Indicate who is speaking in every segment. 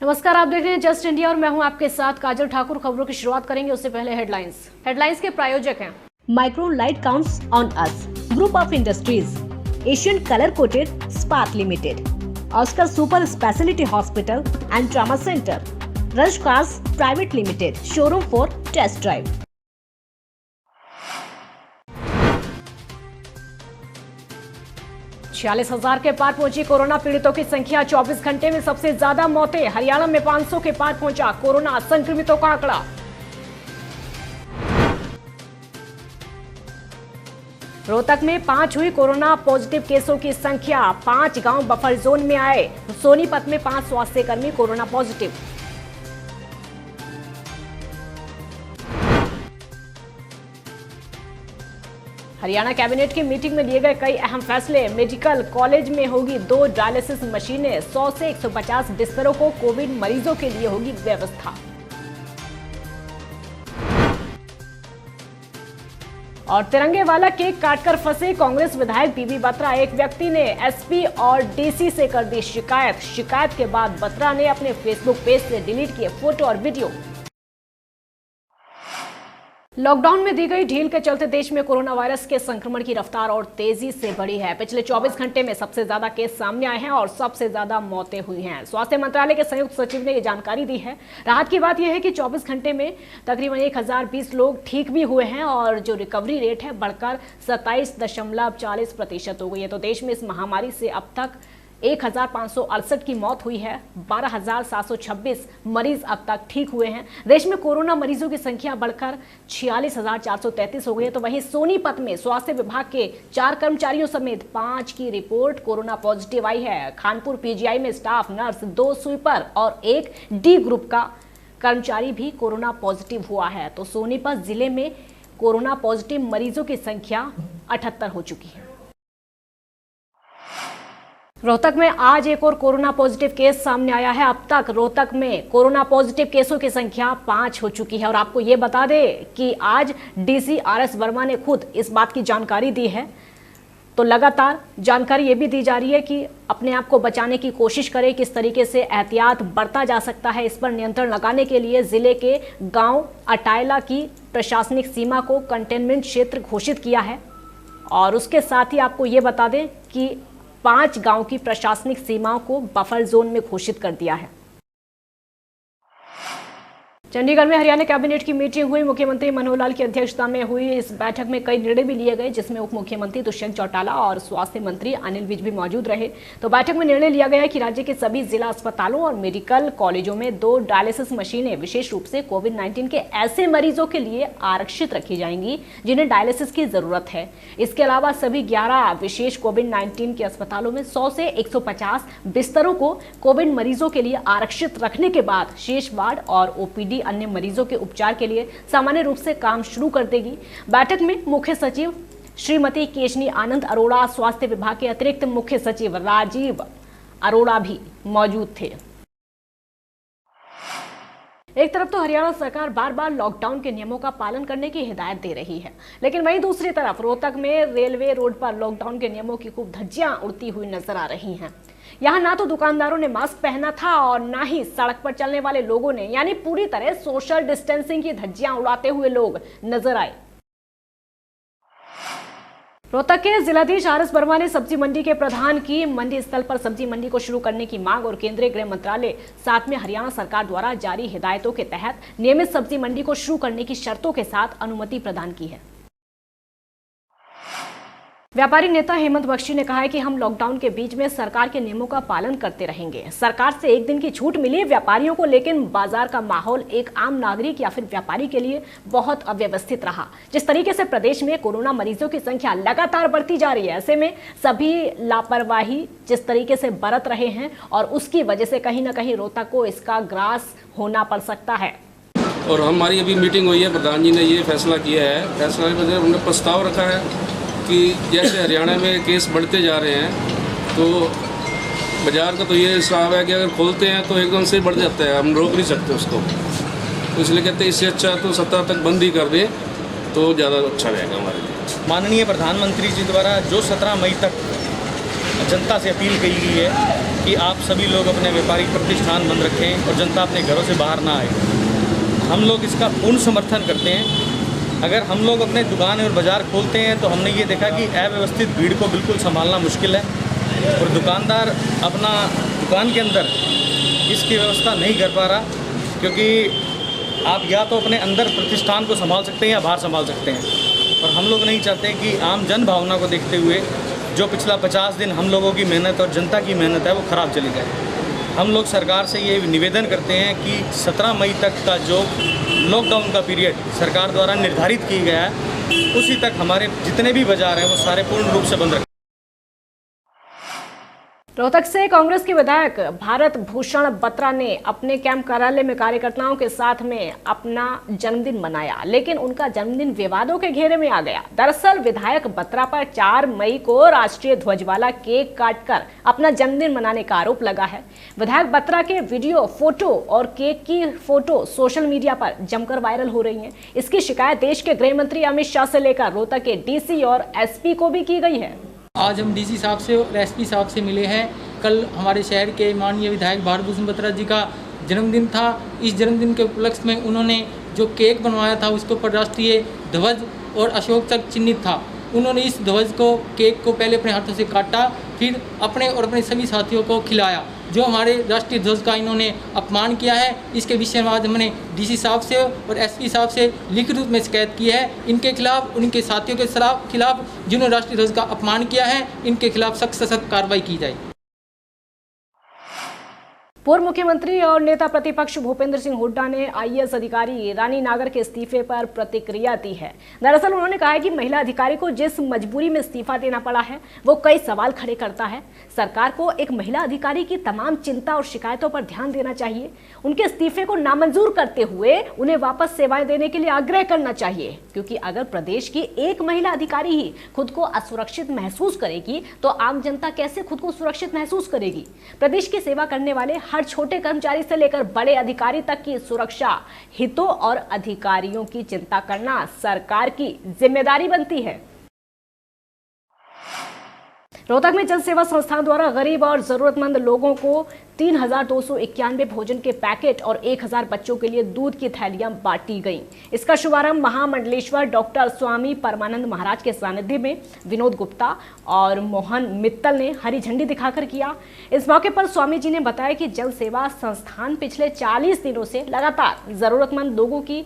Speaker 1: नमस्कार, आप देख रहे हैं जस्ट इंडिया और मैं हूं आपके साथ काजल ठाकुर। खबरों की शुरुआत करेंगे उससे पहले हेडलाइंस के प्रायोजक हैं
Speaker 2: Micron light counts on us, group of industries, Asian colour coated spark limited, Oscar super speciality hospital and trauma centre, rush cars private limited, showroom for test drive.
Speaker 1: छियालीस 4000 के पार पहुंची कोरोना पीड़ितों की संख्या। 24 घंटे में सबसे ज्यादा मौतें। हरियाणा में 500 के पार पहुंचा कोरोना संक्रमितों का आंकड़ा। रोहतक में 5 हुई कोरोना पॉजिटिव केसों की संख्या। 5 गांव बफर जोन में आए। सोनीपत में 5 स्वास्थ्यकर्मी कोरोना पॉजिटिव। हरियाणा कैबिनेट की मीटिंग में लिए गए कई अहम फैसले। मेडिकल कॉलेज में होगी 2 डायलिसिस मशीनें। 100 से 150 बिस्तरों को कोविड मरीजों के लिए होगी व्यवस्था। और तिरंगे वाला केक काटकर फंसे कांग्रेस विधायक बीबी बत्रा। एक व्यक्ति ने एसपी और डीसी से कर दी शिकायत के बाद बत्रा ने अपने फेसबुक पेज से डिलीट किए फोटो और वीडियो। लॉकडाउन में दी गई ढील के चलते देश में कोरोना वायरस के संक्रमण की रफ्तार और तेजी से बढ़ी है। पिछले 24 घंटे में सबसे ज्यादा केस सामने आए हैं और सबसे ज्यादा मौतें हुई हैं। स्वास्थ्य मंत्रालय के संयुक्त सचिव ने ये जानकारी दी है। राहत की बात यह है कि 24 घंटे में तकरीबन 1020 लोग ठीक भी हुए हैं और जो रिकवरी रेट है बढ़कर 27.40% हो गई है। तो देश में इस महामारी से अब तक 1568 की मौत हुई है। 12726 मरीज अब तक ठीक हुए हैं। देश में कोरोना मरीजों की संख्या बढ़कर 46433 हो गई है। तो वहीं सोनीपत में स्वास्थ्य विभाग के 4 कर्मचारियों समेत 5 की रिपोर्ट कोरोना पॉजिटिव आई है। खानपुर पीजीआई में स्टाफ नर्स, 2 स्वीपर और 1 डी ग्रुप का कर्मचारी भी कोरोना पॉजिटिव हुआ है। तो सोनीपत जिले में कोरोना पॉजिटिव मरीजों की संख्या 78 हो चुकी है। रोहतक में आज एक और कोरोना पॉजिटिव केस सामने आया है। अब तक रोहतक में कोरोना पॉजिटिव केसों की संख्या 5 हो चुकी है। और आपको ये बता दें कि आज डीसी आरएस वर्मा ने खुद इस बात की जानकारी दी है। तो लगातार जानकारी ये भी दी जा रही है कि अपने आप को बचाने की कोशिश करें, किस तरीके से एहतियात बरता जा सकता है। इस पर नियंत्रण लगाने के लिए जिले के गाँव अटायला की प्रशासनिक सीमा को कंटेनमेंट क्षेत्र घोषित किया है। और उसके साथ ही आपको ये बता दें कि 5 गांव की प्रशासनिक सीमाओं को बफर जोन में घोषित कर दिया है। चंडीगढ़ में हरियाणा कैबिनेट की मीटिंग हुई। मुख्यमंत्री मनोहर लाल की अध्यक्षता में हुई इस बैठक में कई निर्णय भी लिए गए, जिसमें उप मुख्यमंत्री दुष्यंत चौटाला और स्वास्थ्य मंत्री अनिल विज भी मौजूद रहे। तो बैठक में निर्णय लिया गया कि राज्य के सभी जिला अस्पतालों और मेडिकल कॉलेजों में 2 डायलिसिस मशीनें विशेष रूप से कोविड-19 के ऐसे मरीजों के लिए आरक्षित रखी जाएंगी जिन्हें डायलिसिस की जरूरत है। इसके अलावा सभी 11 विशेष कोविड-19 के अस्पतालों में 100 से 150 बिस्तरों को कोविड मरीजों के लिए आरक्षित रखने के बाद शेष वार्ड और ओपीडी अन्य मरीजों के उपचार के लिए सामान्य रूप से काम शुरू कर देगी। बैठक में मुख्य सचिव श्रीमती केशनी आनंद अरोड़ा, स्वास्थ्य विभाग के अतिरिक्त मुख्य सचिव राजीव अरोड़ा भी मौजूद थे। एक तरफ तो हरियाणा सरकार बार बार लॉकडाउन के नियमों का पालन करने की हिदायत दे रही है, लेकिन वहीं दूसरी तरफ रोहतक में रेलवे रोड पर लॉकडाउन के नियमों की खूब धज्जियां उड़ती हुई नजर आ रही हैं। यहाँ ना तो दुकानदारों ने मास्क पहना था और ना ही सड़क पर चलने वाले लोगों ने, यानी पूरी तरह सोशल डिस्टेंसिंग की धज्जियां उड़ाते हुए लोग नजर आए। रोहतक के जिलाधीश आरएस वर्मा ने सब्जी मंडी के प्रधान की मंडी स्थल पर सब्जी मंडी को शुरू करने की मांग और केंद्रीय गृह मंत्रालय साथ में हरियाणा सरकार द्वारा जारी हिदायतों के तहत नियमित सब्जी मंडी को शुरू करने की शर्तों के साथ अनुमति प्रदान की है। व्यापारी नेता हेमंत बख्शी ने कहा है कि हम लॉकडाउन के बीच में सरकार के नियमों का पालन करते रहेंगे। सरकार से 1 दिन की छूट मिली व्यापारियों को, लेकिन बाजार का माहौल एक आम नागरिक या फिर व्यापारी के लिए बहुत अव्यवस्थित रहा। जिस तरीके से प्रदेश में कोरोना मरीजों की संख्या लगातार बढ़ती जा रही है, ऐसे में सभी लापरवाही जिस तरीके से बरत रहे हैं और उसकी वजह से कहीं ना कहीं रोहतक को इसका ग्रास होना पड़ सकता है।
Speaker 3: और हमारी अभी मीटिंग हुई है, प्रधान जी ने ये फैसला किया है। फैसला में उन्होंने प्रस्ताव रखा है कि जैसे हरियाणा में केस बढ़ते जा रहे हैं तो बाज़ार का तो ये हिसाब है कि अगर खोलते हैं तो एकदम से बढ़ जाता है, हम रोक नहीं सकते उसको। तो इसलिए कहते हैं इससे अच्छा तो 17 तक बंद ही कर दें तो ज़्यादा अच्छा रहेगा हमारे लिए।
Speaker 4: माननीय प्रधानमंत्री जी द्वारा जो 17 मई तक जनता से अपील की गई है कि आप सभी लोग अपने व्यापारिक प्रतिष्ठान बंद रखें और जनता अपने घरों से बाहर ना आए। हम लोग इसका पूर्ण समर्थन करते हैं। अगर हम लोग अपने दुकान और बाज़ार खोलते हैं तो हमने ये देखा कि अव्यवस्थित भीड़ को बिल्कुल संभालना मुश्किल है और दुकानदार अपना दुकान के अंदर इसकी व्यवस्था नहीं कर पा रहा, क्योंकि आप या तो अपने अंदर प्रतिष्ठान को संभाल सकते हैं या बाहर संभाल सकते हैं। और हम लोग नहीं चाहते कि आम जन भावना को देखते हुए जो पिछला 50 दिन हम लोगों की मेहनत और जनता की मेहनत है वो ख़राब चली जाए। हम लोग सरकार से ये निवेदन करते हैं कि 17 मई तक का जो लॉकडाउन का पीरियड सरकार द्वारा निर्धारित किया गया है उसी तक हमारे जितने भी बाज़ार हैं वो सारे पूर्ण रूप से बंद रखें।
Speaker 1: रोहतक से कांग्रेस के विधायक भारत भूषण बत्रा ने अपने कैंप कार्यालय में कार्यकर्ताओं के साथ में अपना जन्मदिन मनाया, लेकिन उनका जन्मदिन विवादों के घेरे में आ गया। दरअसल विधायक बत्रा पर 4 मई को राष्ट्रीय ध्वज वाला केक काटकर अपना जन्मदिन मनाने का आरोप लगा है। विधायक बत्रा के वीडियो, फोटो और केक की फोटो सोशल मीडिया पर जमकर वायरल हो रही है। इसकी शिकायत देश के गृह मंत्री अमित शाह से लेकर रोहतक के डीसी और एसपी को भी की गई है।
Speaker 5: आज हम डीसी साहब से और एसपी साहब से मिले हैं। कल हमारे शहर के माननीय विधायक भारत भूषण बत्रा जी का जन्मदिन था। इस जन्मदिन के उपलक्ष्य में उन्होंने जो केक बनवाया था उसके ऊपर राष्ट्रीय ध्वज और अशोक चक्र चिन्हित था। उन्होंने इस ध्वज को, केक को पहले अपने हाथों से काटा, फिर अपने और अपने सभी साथियों को खिलाया। जो हमारे राष्ट्रीय ध्वज का इन्होंने अपमान किया है, इसके विषय में आज हमने डीसी साहब से और एसपी साहब से लिखित रूप में शिकायत की है। इनके खिलाफ, उनके साथियों के खिलाफ जिन्होंने राष्ट्रीय ध्वज का अपमान किया है, इनके खिलाफ सख्त से सख्त कार्रवाई की जाए।
Speaker 1: पूर्व मुख्यमंत्री और नेता प्रतिपक्ष भूपेंद्र सिंह हुड्डा ने आईएएस अधिकारी रानी नागर के इस्तीफे पर प्रतिक्रिया दी है। दरअसल उन्होंने कहा है कि महिला अधिकारी को जिस मजबूरी में इस्तीफा देना पड़ा है वो कई सवाल खड़े करता है। सरकार को एक महिला अधिकारी की तमाम चिंता और शिकायतों पर ध्यान देना चाहिए। उनके इस्तीफे को नामंजूर करते हुए उन्हें वापस सेवाएं देने के लिए आग्रह करना चाहिए, क्योंकि अगर प्रदेश की एक महिला अधिकारी ही खुद को असुरक्षित महसूस करेगी तो आम जनता कैसे खुद को सुरक्षित महसूस करेगी। प्रदेश की सेवा करने वाले हर छोटे कर्मचारी से लेकर बड़े अधिकारी तक की सुरक्षा, हितों और अधिकारियों की चिंता करना सरकार की जिम्मेदारी बनती है। रोहतक में जन सेवा संस्थान द्वारा गरीब और जरूरतमंद लोगों को 3291 भोजन के पैकेट और 1000 बच्चों के लिए दूध की थैलियां बांटी गईं। इसका शुभारंभ महामंडलेश्वर डॉक्टर स्वामी परमानंद महाराज के सानिध्य में विनोद गुप्ता और मोहन मित्तल ने हरी झंडी दिखाकर किया। इस मौके पर स्वामी जी ने बताया कि जन सेवा संस्थान पिछले 40 दिनों से लगातार जरूरतमंद लोगों की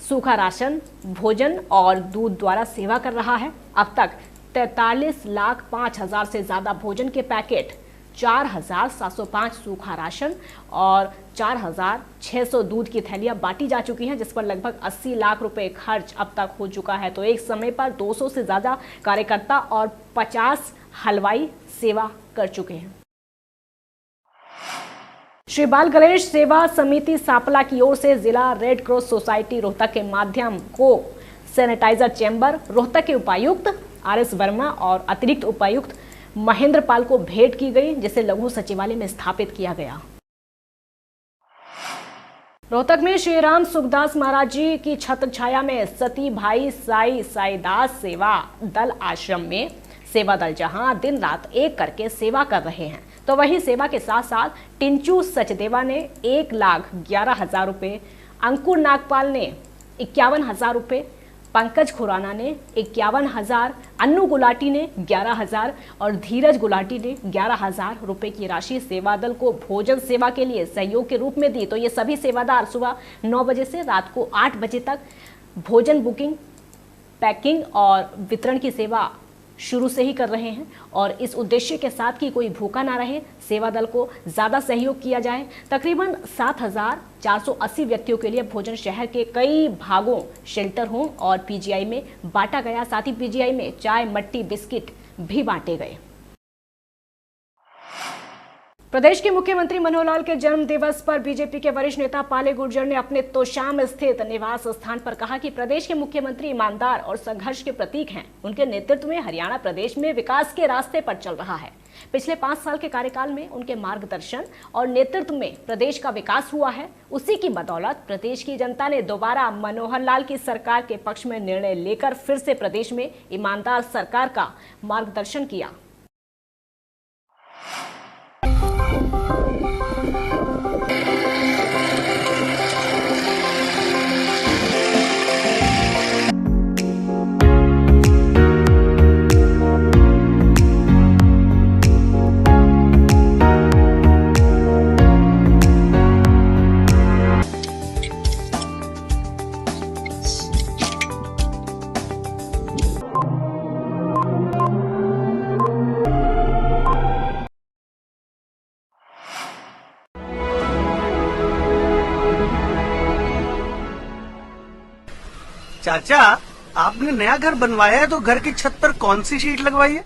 Speaker 1: सूखा राशन, भोजन और दूध द्वारा सेवा कर रहा है। अब तक 43,05,000 से ज्यादा भोजन के पैकेट, 4,705 सूखा राशन और 4,600 दूध की थैलियां बांटी जा चुकी हैं, जिस पर लगभग 80 लाख रुपए खर्च अब तक हो चुका है। तो एक समय पर 200 से ज्यादा कार्यकर्ता और 50 हलवाई सेवा कर चुके हैं। श्री बाल गणेश सेवा समिति सांपला की ओर से जिला रेड क्रॉस सोसाइटी रोहतक के माध्यम को सैनिटाइजर चैम्बर रोहतक के उपायुक्त आरएस वर्मा और अतिरिक्त उपायुक्त महेंद्र पाल को भेंट की गई, जिसे लघु सचिवालय में स्थापित किया गया। रोहतक में श्री राम सुखदास महाराज जी की छत्र छाया में सती भाई साईदास सेवा दल आश्रम में सेवा दल जहां दिन रात एक करके सेवा कर रहे हैं, तो वही सेवा के साथ साथ टिंचू सचदेवा ने 1,11,000 रुपये, अंकुर नागपाल ने 51,000 रुपये, पंकज खुराना ने 51,000, अन्नू गुलाटी ने 11,000 और धीरज गुलाटी ने 11,000 रुपए की राशि सेवा दल को भोजन सेवा के लिए सहयोग के रूप में दी। तो ये सभी सेवादार सुबह 9 बजे से रात को 8 बजे तक भोजन बुकिंग, पैकिंग और वितरण की सेवा शुरू से ही कर रहे हैं और इस उद्देश्य के साथ कि कोई भूखा ना रहे, सेवा दल को ज़्यादा सहयोग किया जाए। तकरीबन 7,480 व्यक्तियों के लिए भोजन शहर के कई भागों, शेल्टर होम और पीजीआई में बांटा गया। साथ ही पीजीआई में चाय, मट्टी, बिस्किट भी बांटे गए। प्रदेश के मुख्यमंत्री मनोहर लाल के जन्म दिवस पर बीजेपी के वरिष्ठ नेता पाले गुर्जर ने अपने तोशाम स्थित निवास स्थान पर कहा कि प्रदेश के मुख्यमंत्री ईमानदार और संघर्ष के प्रतीक हैं। उनके नेतृत्व में हरियाणा प्रदेश में विकास के रास्ते पर चल रहा है। पिछले 5 साल के कार्यकाल में उनके मार्गदर्शन और नेतृत्व में प्रदेश का विकास हुआ है। उसी की बदौलत प्रदेश की जनता ने दोबारा मनोहर लाल की सरकार के पक्ष में निर्णय लेकर फिर से प्रदेश में ईमानदार सरकार का मार्गदर्शन किया।
Speaker 6: चाचा, आपने नया घर बनवाया है तो घर की छत पर कौन सी शीट लगवाई है?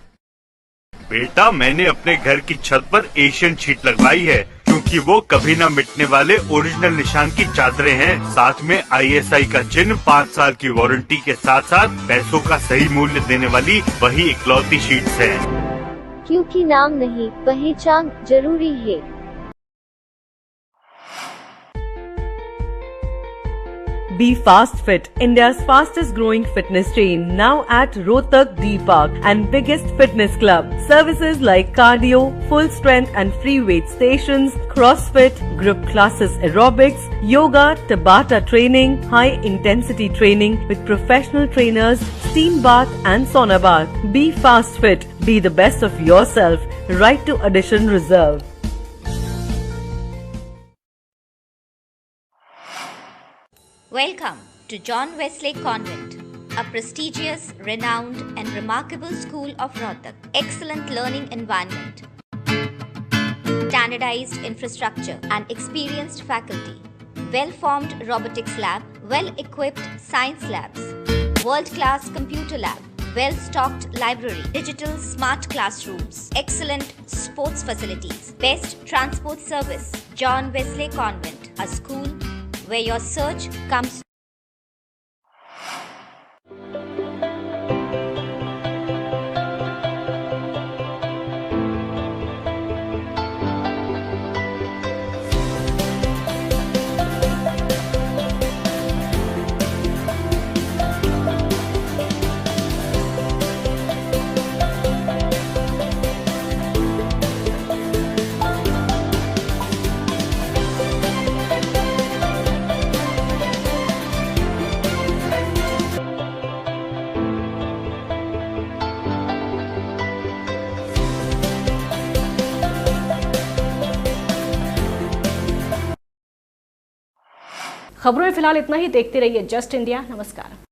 Speaker 7: बेटा, मैंने अपने घर की छत पर एशियन शीट लगवाई है, क्योंकि वो कभी न मिटने वाले ओरिजिनल निशान की चादरें हैं। साथ में ISI का चिन्ह, 5 साल की वारंटी के साथ साथ पैसों का सही मूल्य देने वाली वही इकलौती शीट्स हैं।
Speaker 8: क्योंकि नाम नहीं, पहचान जरूरी है।
Speaker 9: Be Fast Fit, India's fastest growing fitness chain, now at Rohtak D Park and biggest fitness club. Services like cardio, full strength and free weight stations, CrossFit, group classes, aerobics, yoga, Tabata training, high intensity training with professional trainers, steam bath and sauna bath. Be Fast Fit, be the best of yourself. Right to addition reserve.
Speaker 10: Welcome to John Wesley Convent, a prestigious, renowned and remarkable school of Rohtak. Excellent learning environment, standardized infrastructure and experienced faculty, well-formed robotics lab, well-equipped science labs, world-class computer lab, well-stocked library, digital smart classrooms, excellent sports facilities, best transport service. John Wesley Convent, a school where your search comes.
Speaker 1: खबरों में फिलहाल इतना ही। देखते रहिए just India. नमस्कार।